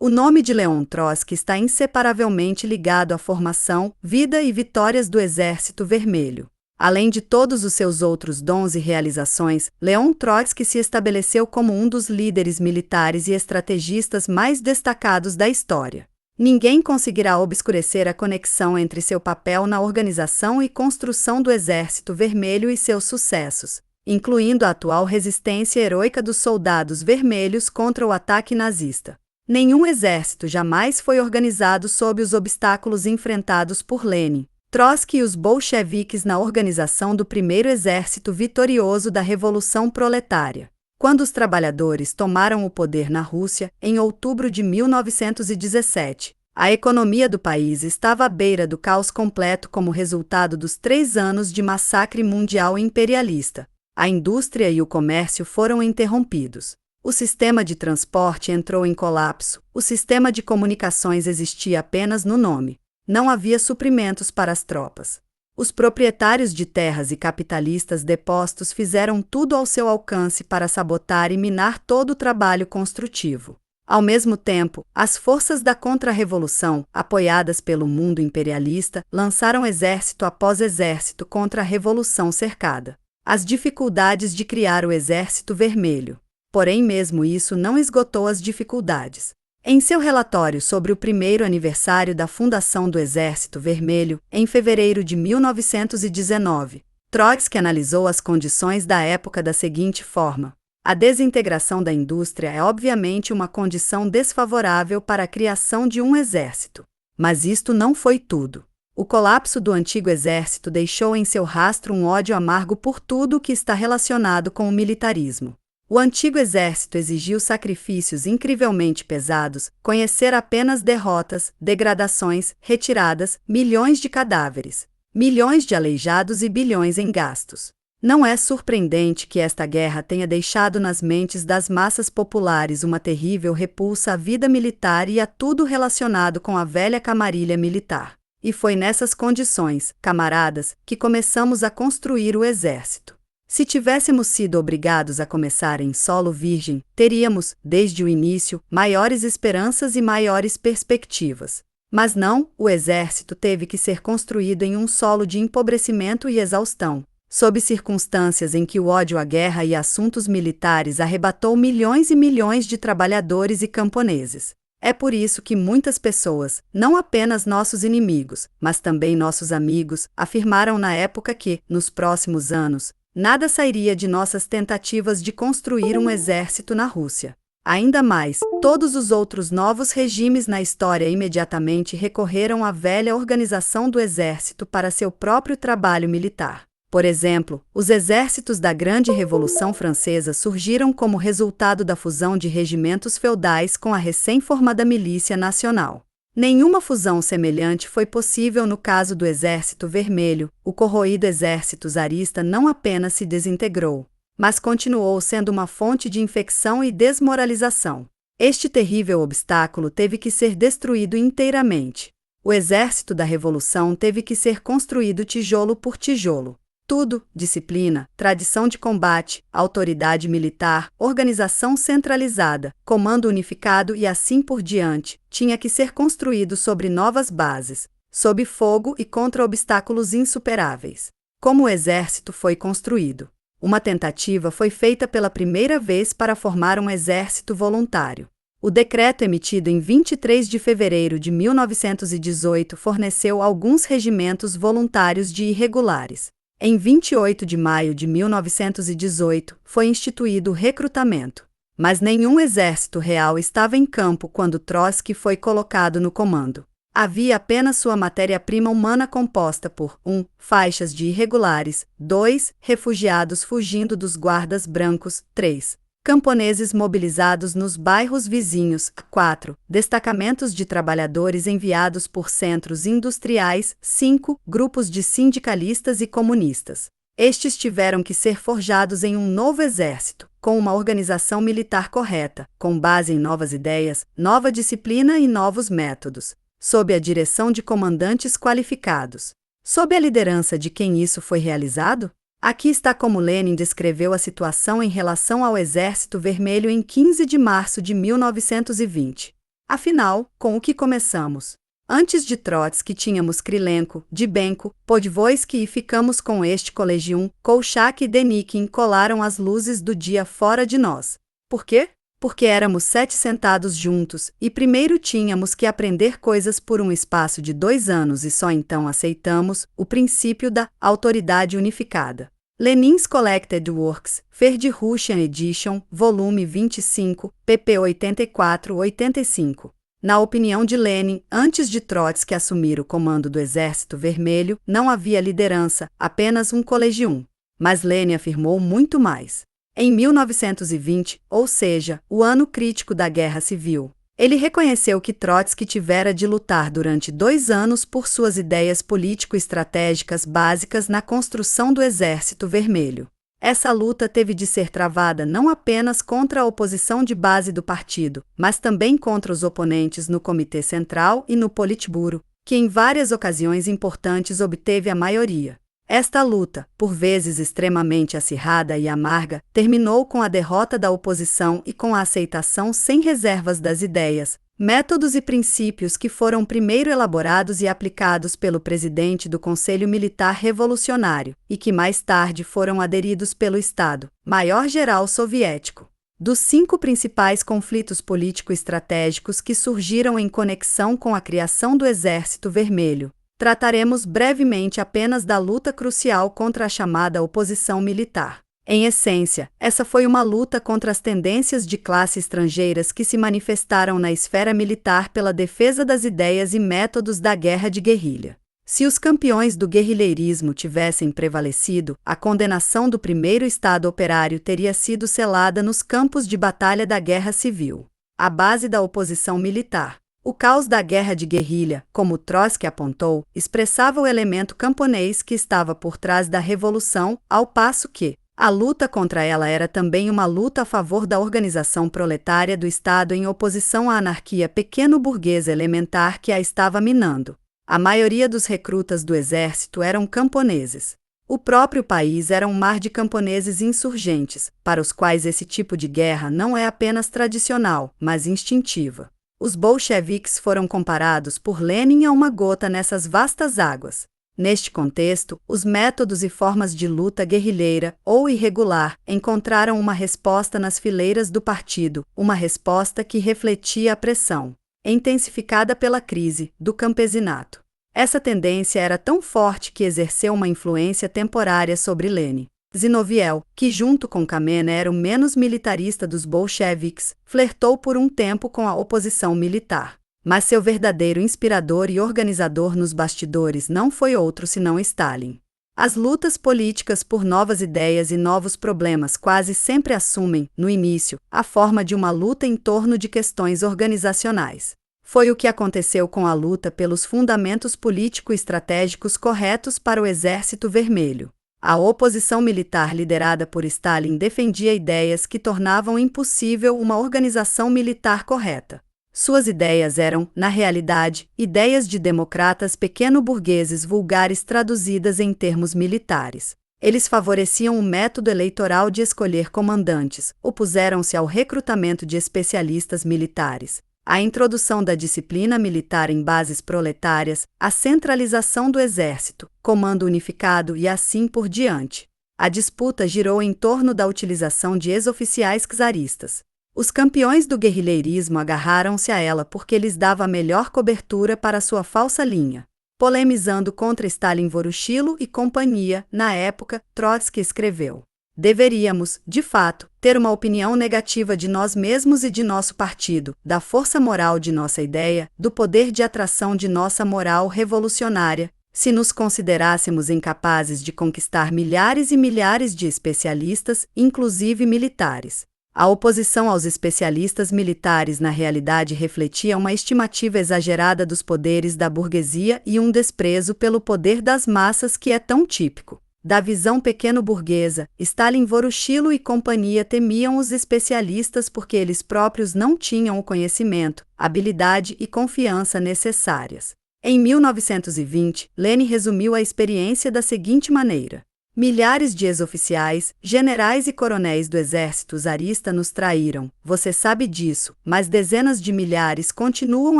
O nome de Leon Trotsky está inseparavelmente ligado à formação, vida e vitórias do Exército Vermelho. Além de todos os seus outros dons e realizações, Leon Trotsky se estabeleceu como um dos líderes militares e estrategistas mais destacados da história. Ninguém conseguirá obscurecer a conexão entre seu papel na organização e construção do Exército Vermelho e seus sucessos, incluindo a atual resistência heroica dos soldados vermelhos contra o ataque nazista. Nenhum exército jamais foi organizado sob os obstáculos enfrentados por Lenin, Trotsky e os bolcheviques na organização do primeiro exército vitorioso da Revolução Proletária. Quando os trabalhadores tomaram o poder na Rússia, em outubro de 1917, a economia do país estava à beira do caos completo como resultado dos 3 anos de massacre mundial imperialista. A indústria e o comércio foram interrompidos. O sistema de transporte entrou em colapso, o sistema de comunicações existia apenas no nome. Não havia suprimentos para as tropas. Os proprietários de terras e capitalistas depostos fizeram tudo ao seu alcance para sabotar e minar todo o trabalho construtivo. Ao mesmo tempo, as forças da contra-revolução, apoiadas pelo mundo imperialista, lançaram exército após exército contra a revolução cercada. As dificuldades de criar o Exército Vermelho. Porém, mesmo isso não esgotou as dificuldades. Em seu relatório sobre o primeiro aniversário da fundação do Exército Vermelho, em fevereiro de 1919, Trotsky analisou as condições da época da seguinte forma: a desintegração da indústria é obviamente uma condição desfavorável para a criação de um exército. Mas isto não foi tudo. O colapso do antigo exército deixou em seu rastro um ódio amargo por tudo o que está relacionado com o militarismo. O antigo exército exigiu sacrifícios incrivelmente pesados, conhecer apenas derrotas, degradações, retiradas, milhões de cadáveres, milhões de aleijados e bilhões em gastos. Não é surpreendente que esta guerra tenha deixado nas mentes das massas populares uma terrível repulsa à vida militar e a tudo relacionado com a velha camarilha militar. E foi nessas condições, camaradas, que começamos a construir o exército. Se tivéssemos sido obrigados a começar em solo virgem, teríamos, desde o início, maiores esperanças e maiores perspectivas. Mas não, o exército teve que ser construído em um solo de empobrecimento e exaustão, sob circunstâncias em que o ódio à guerra e assuntos militares arrebatou milhões e milhões de trabalhadores e camponeses. É por isso que muitas pessoas, não apenas nossos inimigos, mas também nossos amigos, afirmaram na época que, nos próximos anos, nada sairia de nossas tentativas de construir um exército na Rússia. Ainda mais, todos os outros novos regimes na história imediatamente recorreram à velha organização do exército para seu próprio trabalho militar. Por exemplo, os exércitos da Grande Revolução Francesa surgiram como resultado da fusão de regimentos feudais com a recém-formada Milícia Nacional. Nenhuma fusão semelhante foi possível no caso do Exército Vermelho. O corroído exército czarista não apenas se desintegrou, mas continuou sendo uma fonte de infecção e desmoralização. Este terrível obstáculo teve que ser destruído inteiramente. O exército da Revolução teve que ser construído tijolo por tijolo. Tudo, disciplina, tradição de combate, autoridade militar, organização centralizada, comando unificado e assim por diante, tinha que ser construído sobre novas bases, sob fogo e contra obstáculos insuperáveis. Como o exército foi construído? Uma tentativa foi feita pela primeira vez para formar um exército voluntário. O decreto emitido em 23 de fevereiro de 1918 forneceu alguns regimentos voluntários de irregulares. Em 28 de maio de 1918, foi instituído o recrutamento. Mas nenhum exército real estava em campo quando Trotsky foi colocado no comando. Havia apenas sua matéria-prima humana composta por 1. Faixas de irregulares, 2. Refugiados fugindo dos guardas brancos, 3. Camponeses mobilizados nos bairros vizinhos, 4. Destacamentos de trabalhadores enviados por centros industriais, 5. Grupos de sindicalistas e comunistas. Estes tiveram que ser forjados em um novo exército, com uma organização militar correta, com base em novas ideias, nova disciplina e novos métodos, sob a direção de comandantes qualificados. Sob a liderança de quem isso foi realizado? Aqui está como Lenin descreveu a situação em relação ao Exército Vermelho em 15 de março de 1920. Afinal, com o que começamos? Antes de Trotsky tínhamos Krylenko, Dybenko, Podvoisky e ficamos com este Kolegium, Kolchak e Denikin colaram as luzes do dia fora de nós. Por quê? Porque éramos 7 sentados juntos, e primeiro tínhamos que aprender coisas por um espaço de 2 anos e só então aceitamos o princípio da autoridade unificada. Lenin's Collected Works, Ferd-Russian Edition, volume 25, pp. 84-85. Na opinião de Lenin, antes de Trotsky assumir o comando do Exército Vermelho, não havia liderança, apenas um colegium. Mas Lenin afirmou muito mais. Em 1920, ou seja, o ano crítico da Guerra Civil, ele reconheceu que Trotsky tivera de lutar durante 2 anos por suas ideias político-estratégicas básicas na construção do Exército Vermelho. Essa luta teve de ser travada não apenas contra a oposição de base do partido, mas também contra os oponentes no Comitê Central e no Politburo, que em várias ocasiões importantes obteve a maioria. Esta luta, por vezes extremamente acirrada e amarga, terminou com a derrota da oposição e com a aceitação sem reservas das ideias, métodos e princípios que foram primeiro elaborados e aplicados pelo presidente do Conselho Militar Revolucionário e que mais tarde foram aderidos pelo Estado-Maior-Geral Soviético. Dos 5 principais conflitos político-estratégicos que surgiram em conexão com a criação do Exército Vermelho, trataremos brevemente apenas da luta crucial contra a chamada oposição militar. Em essência, essa foi uma luta contra as tendências de classe estrangeiras que se manifestaram na esfera militar pela defesa das ideias e métodos da guerra de guerrilha. Se os campeões do guerrilheirismo tivessem prevalecido, a condenação do primeiro Estado operário teria sido selada nos campos de batalha da Guerra Civil. A base da oposição militar. O caos da guerra de guerrilha, como Trotsky apontou, expressava o elemento camponês que estava por trás da revolução, ao passo que a luta contra ela era também uma luta a favor da organização proletária do Estado em oposição à anarquia pequeno-burguesa elementar que a estava minando. A maioria dos recrutas do exército eram camponeses. O próprio país era um mar de camponeses insurgentes, para os quais esse tipo de guerra não é apenas tradicional, mas instintiva. Os bolcheviques foram comparados por Lenin a uma gota nessas vastas águas. Neste contexto, os métodos e formas de luta guerrilheira ou irregular encontraram uma resposta nas fileiras do partido, uma resposta que refletia a pressão, intensificada pela crise, do campesinato. Essa tendência era tão forte que exerceu uma influência temporária sobre Lenin. Zinoviev, que junto com Kamena era o menos militarista dos bolcheviques, flertou por um tempo com a oposição militar. Mas seu verdadeiro inspirador e organizador nos bastidores não foi outro senão Stalin. As lutas políticas por novas ideias e novos problemas quase sempre assumem, no início, a forma de uma luta em torno de questões organizacionais. Foi o que aconteceu com a luta pelos fundamentos político-estratégicos corretos para o Exército Vermelho. A oposição militar liderada por Stalin defendia ideias que tornavam impossível uma organização militar correta. Suas ideias eram, na realidade, ideias de democratas pequeno-burgueses vulgares traduzidas em termos militares. Eles favoreciam o método eleitoral de escolher comandantes, opuseram-se ao recrutamento de especialistas militares, à introdução da disciplina militar em bases proletárias, à centralização do exército, comando unificado e assim por diante. A disputa girou em torno da utilização de ex-oficiais czaristas. Os campeões do guerrilheirismo agarraram-se a ela porque lhes dava a melhor cobertura para sua falsa linha. Polemizando contra Stalin, Voroshilov e companhia, na época, Trotsky escreveu: deveríamos, de fato, ter uma opinião negativa de nós mesmos e de nosso partido, da força moral de nossa ideia, do poder de atração de nossa moral revolucionária, se nos considerássemos incapazes de conquistar milhares e milhares de especialistas, inclusive militares. A oposição aos especialistas militares na realidade refletia uma estimativa exagerada dos poderes da burguesia e um desprezo pelo poder das massas que é tão típico da visão pequeno-burguesa. Stalin, Voroshilov e companhia temiam os especialistas porque eles próprios não tinham o conhecimento, habilidade e confiança necessárias. Em 1920, Lenin resumiu a experiência da seguinte maneira: Milhares de ex-oficiais, generais e coronéis do exército czarista nos traíram, você sabe disso, mas dezenas de milhares continuam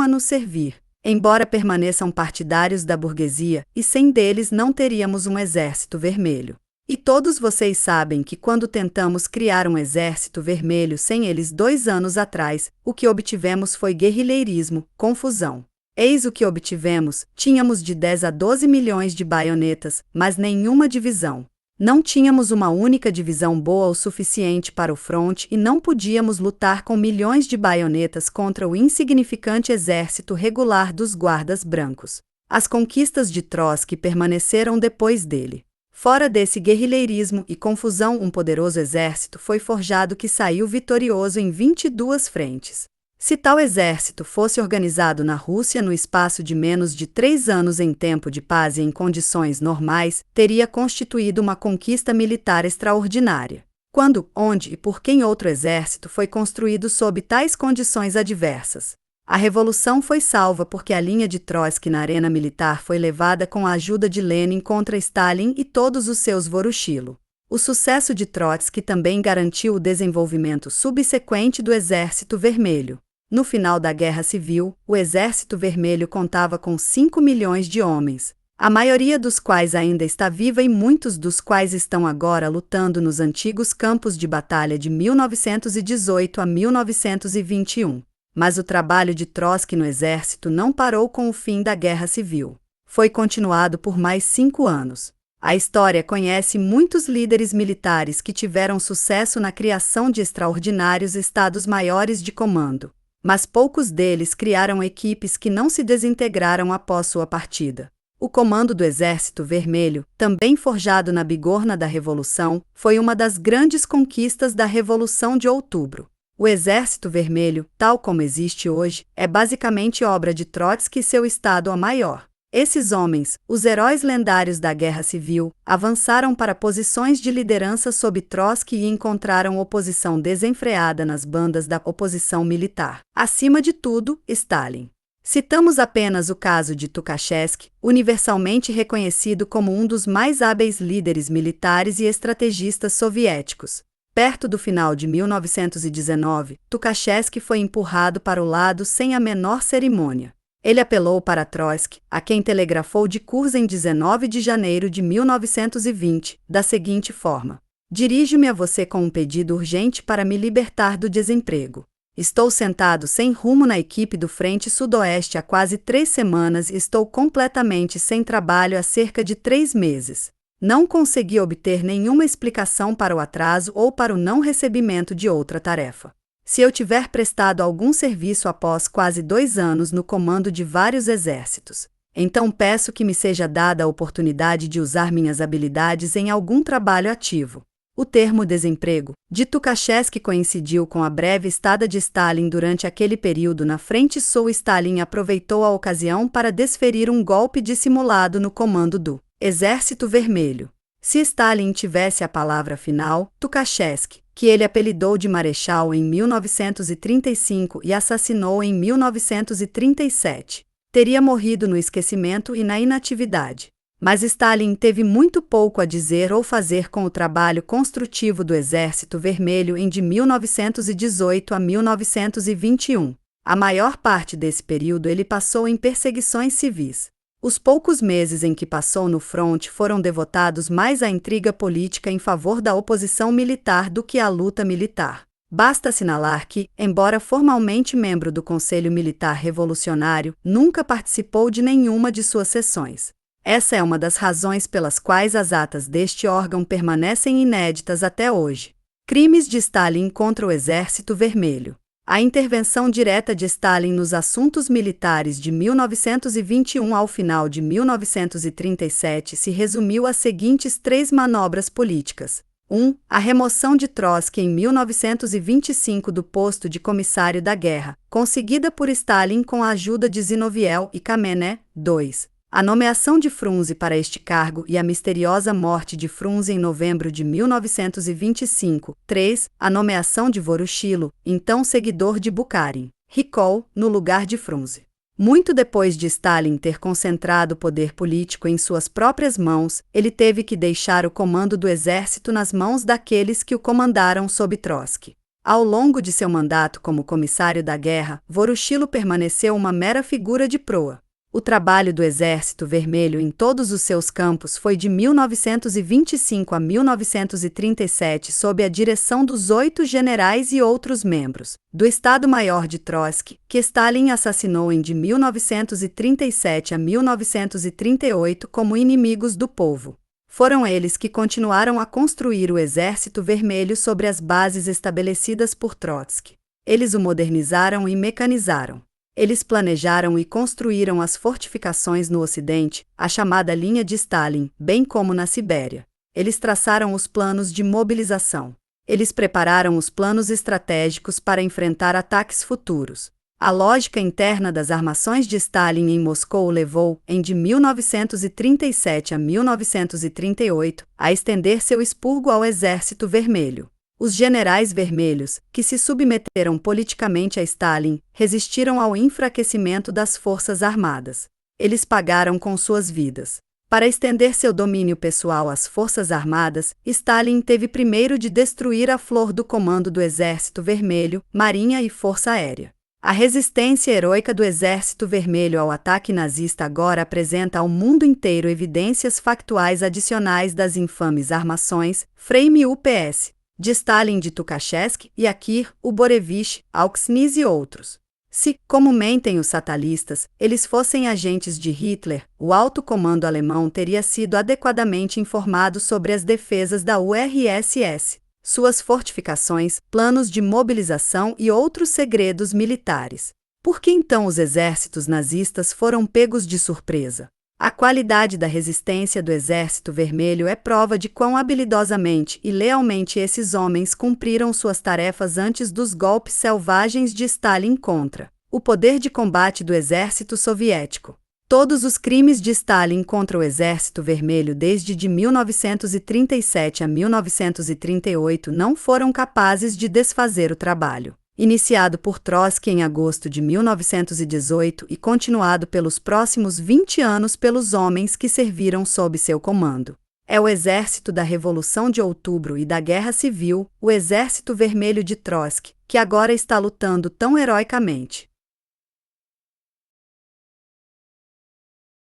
a nos servir. Embora permaneçam partidários da burguesia, e sem deles não teríamos um exército vermelho. E todos vocês sabem que quando tentamos criar um exército vermelho sem eles 2 anos atrás, o que obtivemos foi guerrilheirismo, confusão. Eis o que obtivemos: tínhamos de 10 a 12 milhões de baionetas, mas nenhuma divisão. Não tínhamos uma única divisão boa o suficiente para o fronte e não podíamos lutar com milhões de baionetas contra o insignificante exército regular dos guardas brancos. As conquistas de Trotsky permaneceram depois dele. Fora desse guerrilheirismo e confusão, um poderoso exército foi forjado que saiu vitorioso em 22 frentes. Se tal exército fosse organizado na Rússia no espaço de menos de 3 anos em tempo de paz e em condições normais, teria constituído uma conquista militar extraordinária. Quando, onde e por quem outro exército foi construído sob tais condições adversas? A revolução foi salva porque a linha de Trotsky na arena militar foi levada com a ajuda de Lenin contra Stalin e todos os seus Voroshilo. O sucesso de Trotsky também garantiu o desenvolvimento subsequente do Exército Vermelho. No final da Guerra Civil, o Exército Vermelho contava com 5 milhões de homens, a maioria dos quais ainda está viva e muitos dos quais estão agora lutando nos antigos campos de batalha de 1918 a 1921. Mas o trabalho de Trotsky no Exército não parou com o fim da Guerra Civil. Foi continuado por mais 5 anos. A história conhece muitos líderes militares que tiveram sucesso na criação de extraordinários estados-maiores de comando, mas poucos deles criaram equipes que não se desintegraram após sua partida. O comando do Exército Vermelho, também forjado na bigorna da Revolução, foi uma das grandes conquistas da Revolução de Outubro. O Exército Vermelho, tal como existe hoje, é basicamente obra de Trotsky e seu Estado-Maior. Esses homens, os heróis lendários da Guerra Civil, avançaram para posições de liderança sob Trotsky e encontraram oposição desenfreada nas bandas da oposição militar. Acima de tudo, Stalin. Citamos apenas o caso de Tukhachevsky, universalmente reconhecido como um dos mais hábeis líderes militares e estrategistas soviéticos. Perto do final de 1919, Tukhachevsky foi empurrado para o lado sem a menor cerimônia. Ele apelou para Trotsky, a quem telegrafou de Kurs em 19 de janeiro de 1920, da seguinte forma: dirijo-me a você com um pedido urgente para me libertar do desemprego. Estou sentado sem rumo na equipe do Frente Sudoeste há quase 3 semanas e estou completamente sem trabalho há cerca de 3 meses. Não consegui obter nenhuma explicação para o atraso ou para o não recebimento de outra tarefa. Se eu tiver prestado algum serviço após quase 2 anos no comando de vários exércitos, então peço que me seja dada a oportunidade de usar minhas habilidades em algum trabalho ativo. O termo desemprego de Tukhachevsky coincidiu com a breve estada de Stalin durante aquele período na Frente Sul. Stalin aproveitou a ocasião para desferir um golpe dissimulado no comando do Exército Vermelho. Se Stalin tivesse a palavra final, Tukhachevsky, que ele apelidou de Marechal em 1935 e assassinou em 1937, teria morrido no esquecimento e na inatividade. Mas Stalin teve muito pouco a dizer ou fazer com o trabalho construtivo do Exército Vermelho de 1918 a 1921. A maior parte desse período ele passou em perseguições civis. Os poucos meses em que passou no fronte foram devotados mais à intriga política em favor da oposição militar do que à luta militar. Basta assinalar que, embora formalmente membro do Conselho Militar Revolucionário, nunca participou de nenhuma de suas sessões. Essa é uma das razões pelas quais as atas deste órgão permanecem inéditas até hoje. Crimes de Stalin contra o Exército Vermelho. A intervenção direta de Stalin nos assuntos militares de 1921 ao final de 1937 se resumiu às seguintes 3 manobras políticas. 1. A remoção de Trotsky em 1925 do posto de comissário da guerra, conseguida por Stalin com a ajuda de Zinoviev e Kamenev. 2. A nomeação de Frunze para este cargo e a misteriosa morte de Frunze em novembro de 1925. 3. A nomeação de Voroshilo, então seguidor de Bukharin, Rykov, no lugar de Frunze. Muito depois de Stalin ter concentrado o poder político em suas próprias mãos, ele teve que deixar o comando do exército nas mãos daqueles que o comandaram sob Trotsky. Ao longo de seu mandato como comissário da guerra, Voroshilov permaneceu uma mera figura de proa. O trabalho do Exército Vermelho em todos os seus campos foi de 1925 a 1937 sob a direção dos 8 generais e outros membros do Estado-Maior de Trotsky, que Stalin assassinou de 1937 a 1938 como inimigos do povo. Foram eles que continuaram a construir o Exército Vermelho sobre as bases estabelecidas por Trotsky. Eles o modernizaram e mecanizaram. Eles planejaram e construíram as fortificações no Ocidente, a chamada linha de Stalin, bem como na Sibéria. Eles traçaram os planos de mobilização. Eles prepararam os planos estratégicos para enfrentar ataques futuros. A lógica interna das armações de Stalin em Moscou o levou, de 1937 a 1938, a estender seu expurgo ao Exército Vermelho. Os generais vermelhos, que se submeteram politicamente a Stalin, resistiram ao enfraquecimento das forças armadas. Eles pagaram com suas vidas. Para estender seu domínio pessoal às forças armadas, Stalin teve primeiro de destruir a flor do comando do Exército Vermelho, Marinha e Força Aérea. A resistência heroica do Exército Vermelho ao ataque nazista agora apresenta ao mundo inteiro evidências factuais adicionais das infames armações Frame UPS de Stalin, de Tukhachevsky, Yakir, Uborevich, Auxnis e outros. Se, como mentem os fatalistas, eles fossem agentes de Hitler, o alto comando alemão teria sido adequadamente informado sobre as defesas da URSS, suas fortificações, planos de mobilização e outros segredos militares. Por que então os exércitos nazistas foram pegos de surpresa? A qualidade da resistência do Exército Vermelho é prova de quão habilidosamente e lealmente esses homens cumpriram suas tarefas antes dos golpes selvagens de Stalin contra o poder de combate do Exército Soviético. Todos os crimes de Stalin contra o Exército Vermelho desde de 1937 a 1938 não foram capazes de desfazer o trabalho iniciado por Trotsky em agosto de 1918 e continuado pelos próximos 20 anos pelos homens que serviram sob seu comando. É o Exército da Revolução de Outubro e da Guerra Civil, o Exército Vermelho de Trotsky, que agora está lutando tão heroicamente.